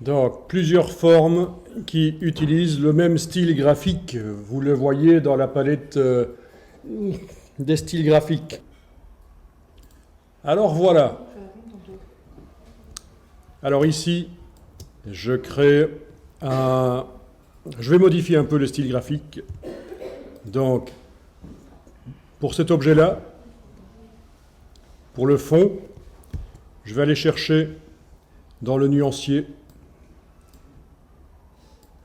Donc, plusieurs formes qui utilisent le même style graphique. Vous le voyez dans la palette des styles graphiques. Alors voilà. Alors ici, je vais modifier un peu le style graphique. Donc, pour cet objet-là, pour le fond, je vais aller chercher dans le nuancier.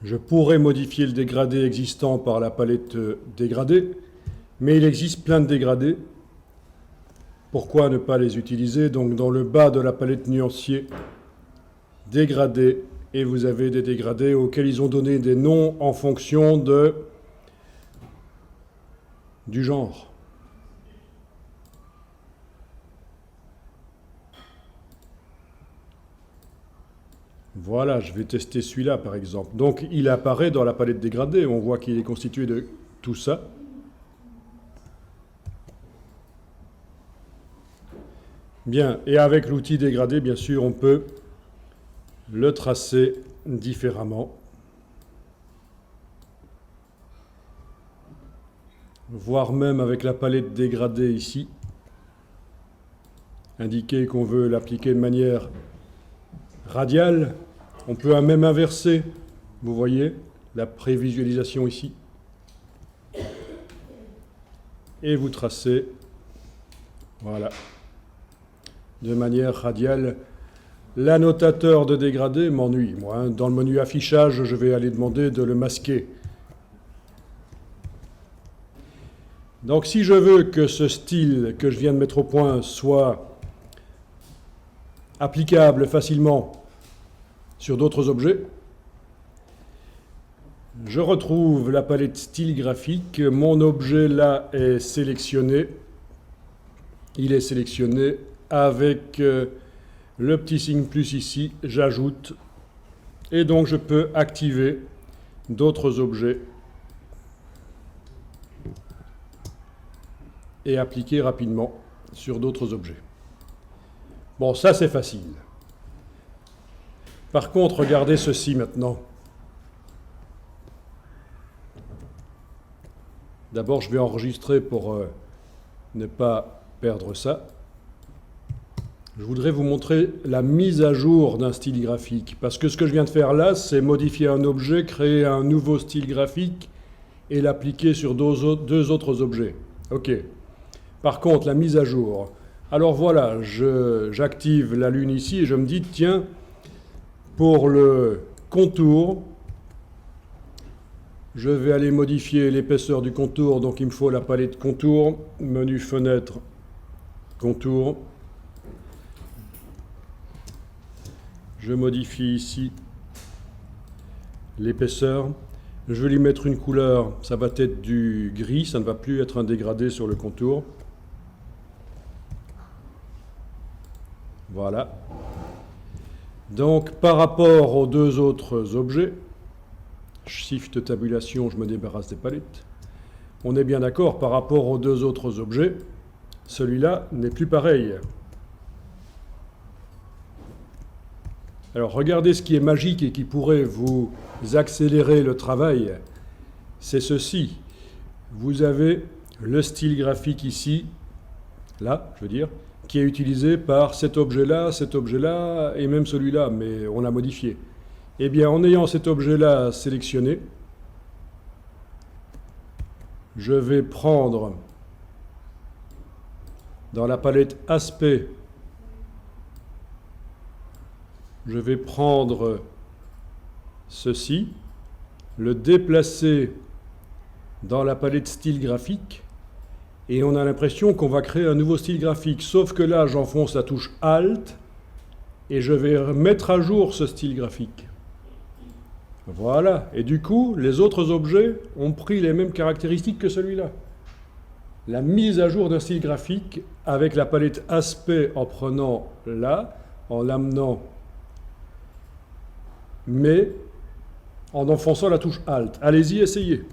Je pourrais modifier le dégradé existant par la palette dégradé, mais il existe plein de dégradés. Pourquoi ne pas les utiliser? Donc dans le bas de la palette nuancier, dégradé, et vous avez des dégradés auxquels ils ont donné des noms en fonction du genre. Voilà, je vais tester celui-là par exemple. Donc il apparaît dans la palette dégradée, on voit qu'il est constitué de tout ça. Bien, et avec l'outil dégradé, bien sûr, on peut le tracer différemment. Voire même avec la palette dégradée ici, indiquer qu'on veut l'appliquer de manière radiale. On peut même inverser, vous voyez, la prévisualisation ici. Et vous tracez, voilà, de manière radiale. L'annotateur de dégradé m'ennuie, moi. Hein. Dans le menu affichage, je vais aller demander de le masquer. Donc si je veux que ce style que je viens de mettre au point soit applicable facilement sur d'autres objets, je retrouve la palette style graphique. Mon objet là est sélectionné. Il est sélectionné avec le petit signe plus ici. J'ajoute. Et donc je peux activer d'autres objets et appliquer rapidement sur d'autres objets. Bon, ça c'est facile. Par contre, regardez ceci maintenant. D'abord, je vais enregistrer pour ne pas perdre ça. Je voudrais vous montrer la mise à jour d'un style graphique. Parce que ce que je viens de faire là, c'est modifier un objet, créer un nouveau style graphique et l'appliquer sur deux autres objets. OK. Par contre, la mise à jour. Alors voilà, j'active la lune ici et je me dis, tiens, pour le contour, je vais aller modifier l'épaisseur du contour. Donc il me faut la palette contour, menu fenêtre, contour. Je modifie ici l'épaisseur. Je vais lui mettre une couleur, ça va être du gris, ça ne va plus être un dégradé sur le contour. Voilà. Donc, par rapport aux deux autres objets, Shift tabulation, je me débarrasse des palettes. On est bien d'accord, par rapport aux deux autres objets, celui-là n'est plus pareil. Alors, regardez ce qui est magique et qui pourrait vous accélérer le travail. C'est ceci. Vous avez le style graphique ici, là, je veux dire, qui est utilisé par cet objet-là et même celui-là, mais on l'a modifié. Eh bien, en ayant cet objet-là sélectionné, je vais prendre dans la palette aspect, je vais prendre ceci, le déplacer dans la palette style graphique, et on a l'impression qu'on va créer un nouveau style graphique. Sauf que là, j'enfonce la touche Alt et je vais mettre à jour ce style graphique. Voilà. Et du coup, les autres objets ont pris les mêmes caractéristiques que celui-là. La mise à jour d'un style graphique avec la palette aspect en prenant là, en l'amenant, mais en enfonçant la touche Alt. Allez-y, essayez.